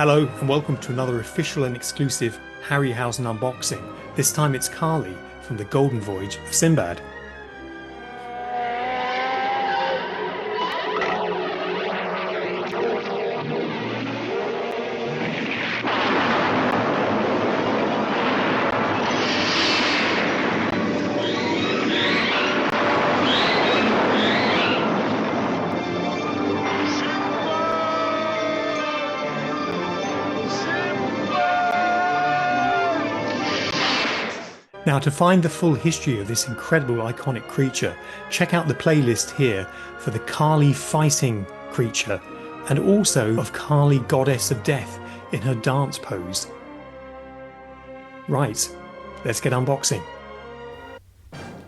Hello and welcome to another official and exclusive Harryhausen unboxing. This time it's Carly from the Golden Voyage of Sinbad. Now, to find the full history of this incredible iconic creature, check out the playlist here for the Kali fighting creature and also of Kali, goddess of death, in her dance pose. Right, let's get unboxing.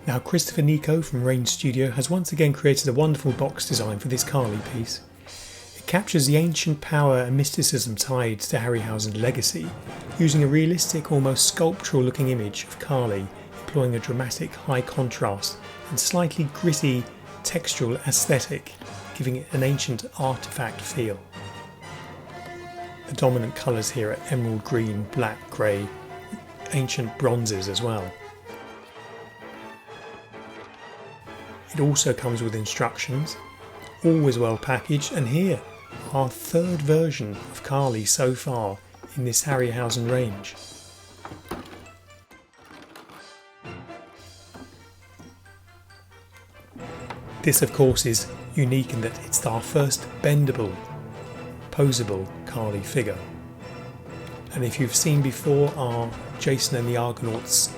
Now, Christopher Nico from Rain Studio has once again created a wonderful box design for this Kali piece. It captures the ancient power and mysticism tied to Harryhausen's legacy, using a realistic, almost sculptural looking image of Kali, employing a dramatic high contrast and slightly gritty textural aesthetic, giving it an ancient artifact feel. The dominant colours here are emerald green, black, grey, with ancient bronzes as well. It also comes with instructions, always well packaged, and here, our third version of Kali so far in this Harryhausen range. This of course is unique in that it's our first bendable, posable Kali figure. And if you've seen before our Jason and the Argonauts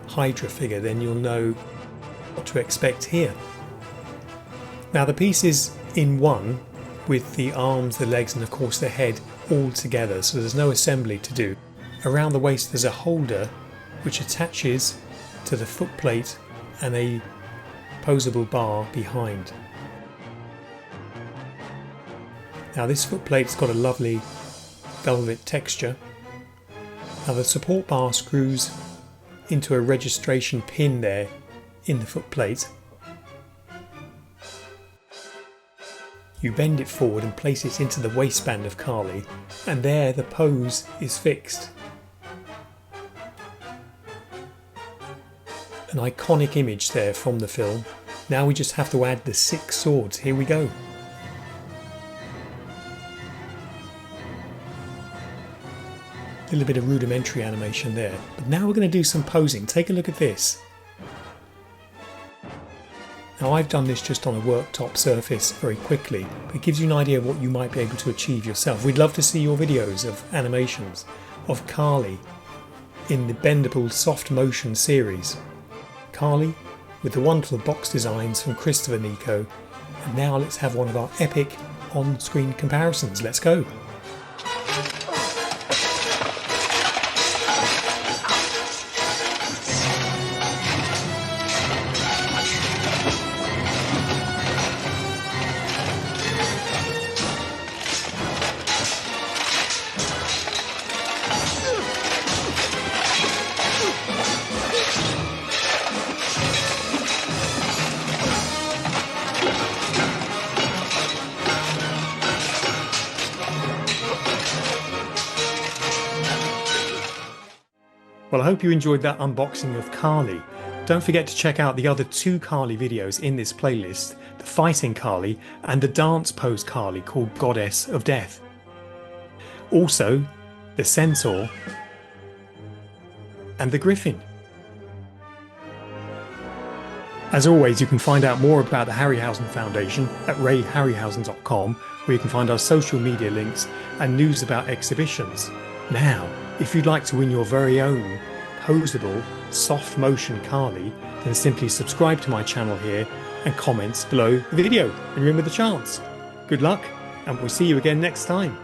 Hydra figure, then you'll know what to expect here. Now the piece is in one, with the arms, the legs and of course the head all together, so there's no assembly to do. Around the waist there's a holder which attaches to the footplate and a posable bar behind. Now this footplate's got a lovely velvet texture. Now the support bar screws into a registration pin there in the footplate. You bend it forward and place it into the waistband of Kali, and there the pose is fixed. An iconic image there from the film. Now we just have to add the 6 swords. Here we go. A little bit of rudimentary animation there, but now we're going to do some posing. Take a look at this. Now I've done this just on a worktop surface very quickly, but it gives you an idea of what you might be able to achieve yourself. We'd love to see your videos of animations of Kali in the bendable soft motion series. Kali with the wonderful box designs from Christopher Nico, and now let's have one of our epic on-screen comparisons. Let's go! Well, I hope you enjoyed that unboxing of Kali. Don't forget to check out the other 2 Kali videos in this playlist, the fighting Kali and the dance pose Kali called Goddess of Death. Also, the centaur and the griffin. As always, you can find out more about the Harryhausen Foundation at rayharryhausen.com, where you can find our social media links and news about exhibitions. Now, if you'd like to win your very own posable soft motion Kali, then simply subscribe to my channel here and comment below the video and you're in with a chance. Good luck, and we'll see you again next time.